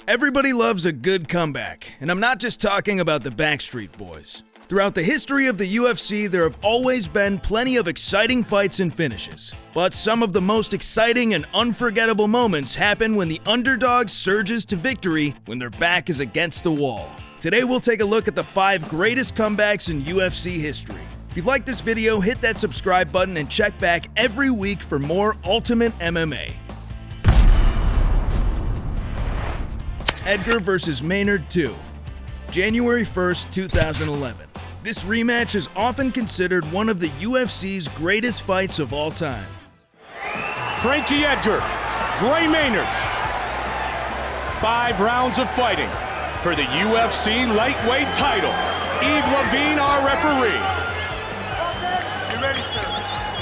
Everybody loves a good comeback, and I'm not just talking about the Backstreet Boys. Throughout the history of the UFC, there have always been plenty of exciting fights and finishes. But some of the most exciting and unforgettable moments happen when the underdog surges to victory when their back is against the wall. Today we'll take a look at the 5 greatest comebacks in UFC history. If you like this video, hit that subscribe button and check back every week for more Ultimate MMA. Edgar vs. Maynard 2, January 1st, 2011. This rematch is often considered one of the UFC's greatest fights of all time. Frankie Edgar, Gray Maynard. 5 rounds of fighting for the UFC lightweight title. Yves Levine, our referee. You ready, sir?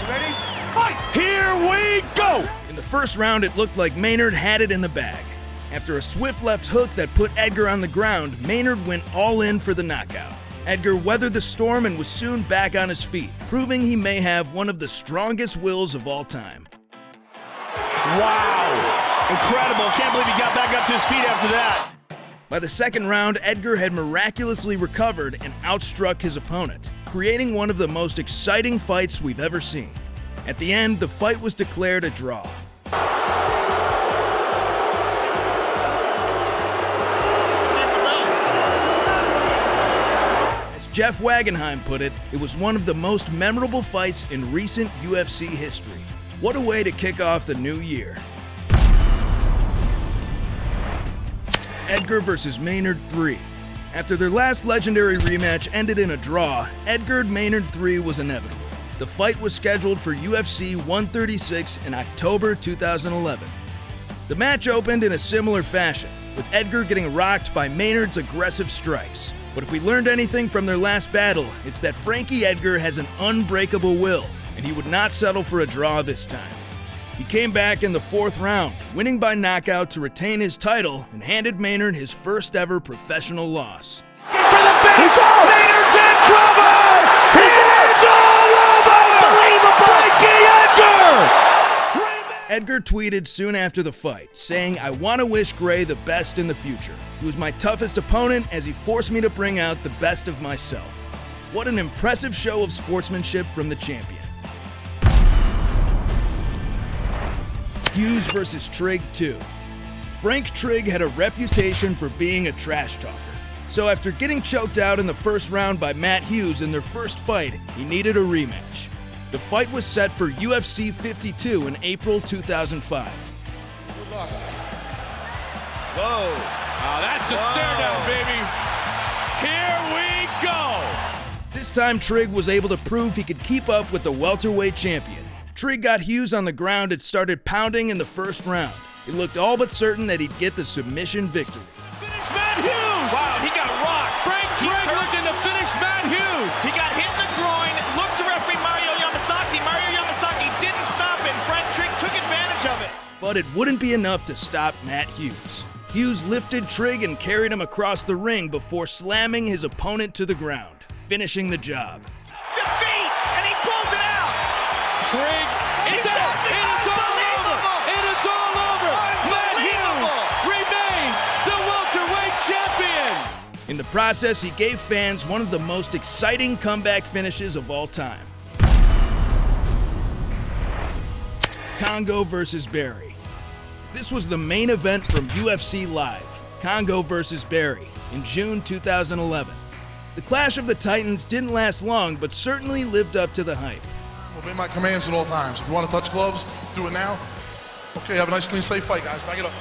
You ready? Fight! Here we go! In the first round, it looked like Maynard had it in the bag. After a swift left hook that put Edgar on the ground, Maynard went all in for the knockout. Edgar weathered the storm and was soon back on his feet, proving he may have one of the strongest wills of all time. Wow! Incredible. Can't believe he got back up to his feet after that. By the second round, Edgar had miraculously recovered and outstruck his opponent, creating one of the most exciting fights we've ever seen. At the end, the fight was declared a draw. Jeff Wagenheim put it, it was one of the most memorable fights in recent UFC history. What a way to kick off the new year. Edgar vs. Maynard 3. After their last legendary rematch ended in a draw, Edgar-Maynard 3 was inevitable. The fight was scheduled for UFC 136 in October 2011. The match opened in a similar fashion, with Edgar getting rocked by Maynard's aggressive strikes. But if we learned anything from their last battle, it's that Frankie Edgar has an unbreakable will, and he would not settle for a draw this time. He came back in the 4th round, winning by knockout to retain his title and handed Maynard his first ever professional loss. For the finish! Maynard's in trouble! It's all over! Unbelievable! Frankie Edgar! Edgar tweeted soon after the fight, saying, "I want to wish Gray the best in the future. He was my toughest opponent as he forced me to bring out the best of myself." What an impressive show of sportsmanship from the champion. Hughes vs. Trigg 2. Frank Trigg had a reputation for being a trash talker. So after getting choked out in the first round by Matt Hughes in their first fight, he needed a rematch. The fight was set for UFC 52 in April 2005. Good luck. Whoa. Oh, that's a stare down, baby. Here we go. This time, Trigg was able to prove he could keep up with the welterweight champion. Trigg got Hughes on the ground and started pounding in the first round. It looked all but certain that he'd get the submission victory. Finish Matt Hughes. Wow, he got rocked. Frank Trigg looking to finish Matt Hughes. He got hit in the groin, looked to referee Mario Yamasaki didn't stop it. Frank Trigg took advantage of it. But it wouldn't be enough to stop Matt Hughes. Hughes lifted Trigg and carried him across the ring before slamming his opponent to the ground, finishing the job. Defeat, and he pulls it out. Trigg, it's out, and it's all over, and it's all over. Matt Hughes remains the welterweight champion. In the process, he gave fans one of the most exciting comeback finishes of all time. Kongo vs. Barry. This was the main event from UFC Live, Kongo vs. Barry, in June 2011. The Clash of the Titans didn't last long, but certainly lived up to the hype. Obey my commands at all times. If you want to touch gloves, do it now. Okay, have a nice, clean, safe fight, guys. Back it up.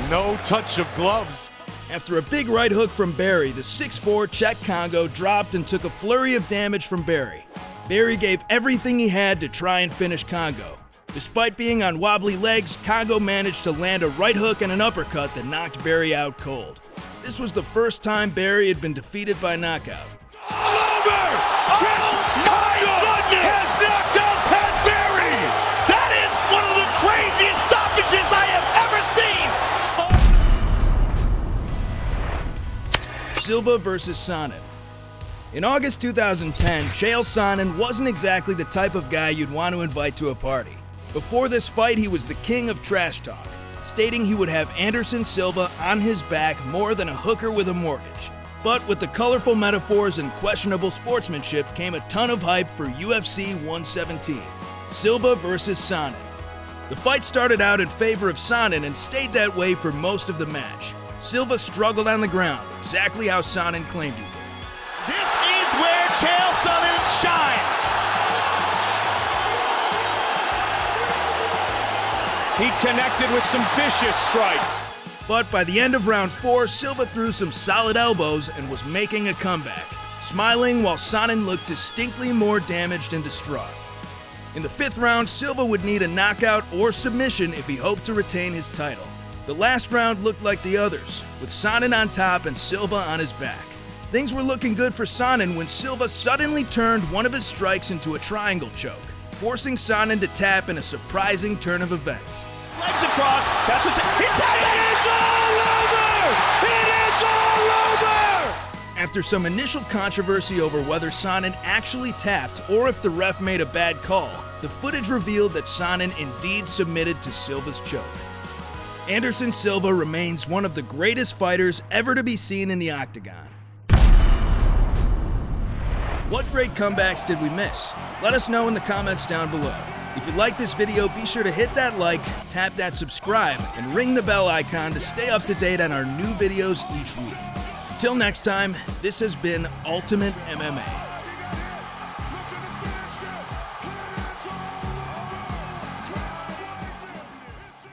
No touch of gloves. After a big right hook from Barry, the 6'4" Czech Kongo dropped and took a flurry of damage from Barry. Barry gave everything he had to try and finish Kongo. Despite being on wobbly legs, Kongo managed to land a right hook and an uppercut that knocked Barry out cold. This was the first time Barry had been defeated by knockout. All over! My goodness! Has knocked out Pat Barry! That is one of the craziest stoppages I have ever seen. Silva vs. Sonnen. In August 2010, Chael Sonnen wasn't exactly the type of guy you'd want to invite to a party. Before this fight, he was the king of trash talk. stating he would have Anderson Silva on his back more than a hooker with a mortgage. But with the colorful metaphors and questionable sportsmanship came a ton of hype for UFC 117, Silva versus Sonnen. The fight started out in favor of Sonnen and stayed that way for most of the match. Silva struggled on the ground, exactly how Sonnen claimed he would. This is where Chael Sonnen shines. He connected with some vicious strikes. But by the end of round 4, Silva threw some solid elbows and was making a comeback, smiling while Sonnen looked distinctly more damaged and distraught. In the 5th round, Silva would need a knockout or submission if he hoped to retain his title. The last round looked like the others, with Sonnen on top and Silva on his back. Things were looking good for Sonnen when Silva suddenly turned one of his strikes into a triangle choke, forcing Sonnen to tap in a surprising turn of events. Legs across, that's what's... He's tapping! It is all over! It is all over! After some initial controversy over whether Sonnen actually tapped or if the ref made a bad call, the footage revealed that Sonnen indeed submitted to Silva's choke. Anderson Silva remains one of the greatest fighters ever to be seen in the octagon. What great comebacks did we miss? Let us know in the comments down below. If you like this video, be sure to hit that like, tap that subscribe, and ring the bell icon to stay up to date on our new videos each week. Until next time, this has been Ultimate MMA.